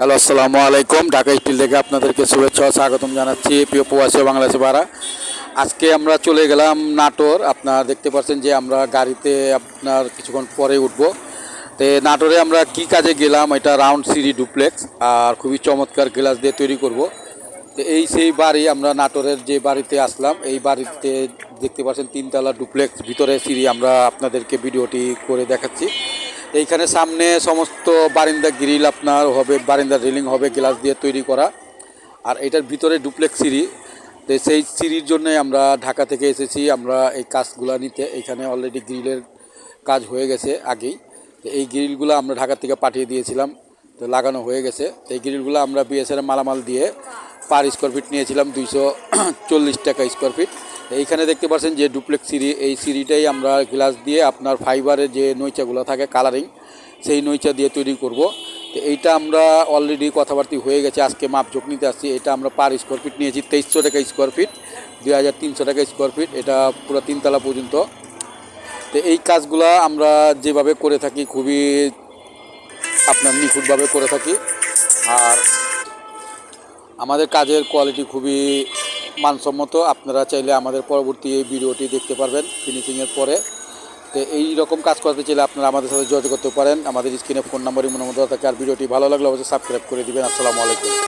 Hello, আসসালামু আলাইকুম। Dhaka still থেকে আপনাদেরকে শুভেচ্ছা ও স্বাগতম জানাচ্ছি প্রিয় প্রবাসী ও বাংলাদেশি ভাড়া। আজকে আমরা চলে গেলাম নাটোর। আপনারা দেখতে পাচ্ছেন যে আমরা গাড়িতে আপনার কিছুক্ষণ পরে উঠবো। তো নাটোরে আমরা কি কাজে গেলাম, এটা রাউন্ড সিঁড়ি ডুপ্লেক্স আর খুবই চমৎকার গ্লাস দিয়ে তৈরি করব। তো এই সেই বাড়ি, আমরা নাটোরের যে বাড়িতে আসলাম, এই বাড়িতে দেখতে পাচ্ছেন তিনতলা ডুপ্লেক্স, ভিতরে সিঁড়ি। আমরা আপনাদেরকে ভিডিওটি করে দেখাচ্ছি। এইখানে সামনে সমস্ত বারিন্দা গ্রিল আপনার হবে, বারিন্দার রেলিং হবে গ্লাস দিয়ে তৈরি করা। আর এটার ভিতরে ডুপ্লেক্স সিঁড়ি। তো সেই সিঁড়ির জন্যই আমরা ঢাকা থেকে এসেছি আমরা এই কাজগুলো নিতে। এইখানে অলরেডি গ্রিলের কাজ হয়ে গেছে আগেই। তো এই গ্রিলগুলো আমরা ঢাকা থেকে পাঠিয়ে দিয়েছিলাম, তো লাগানো হয়ে গেছে। তো এই গ্রিলগুলো আমরা বিএসএর মালামাল দিয়ে পার স্কোয়ার ফিট নিয়েছিলাম 240 টাকা স্কোয়ার ফিট। এইখানে দেখতে পাচ্ছেন যে ডুপ্লেক্স সিঁড়ি, এই সিঁড়িটাই আমরা গ্লাস দিয়ে আপনার ফাইবারের যে নৈচাগুলো থাকে কালারিং, সেই নৈচা দিয়ে তৈরি করব। তো এইটা আমরা অলরেডি কথাবার্তা হয়ে গেছে, আজকে মাপঝোঁক নিতে আসছি। এটা আমরা পার স্কোয়ার ফিট নিয়েছি 2300 টাকা স্কোয়ার ফিট, 2300 টাকা স্কোয়ার ফিট, এটা পুরো তিনতলা পর্যন্ত। তো এই কাজগুলো আমরা যেভাবে করে থাকি খুবই আপনার নিখুঁতভাবে করে থাকি। আর আমাদের কাজের কোয়ালিটি খুবই মানসম্মত। আপনারা চাইলে আমাদের পরবর্তী এই ভিডিওটি দেখতে পারবেন ফিনিশিংয়ের পরে। তো এই রকম কাজ করতে চাইলে আপনারা আমাদের সাথে যোগাযোগ করতে পারেন। আমাদের স্ক্রিনে ফোন নাম্বারই মনে মতো থাকে। আর ভিডিওটি ভালো লাগলে অবশ্যই সাবস্ক্রাইব করে দিবেন। আসসালামু আলাইকুম।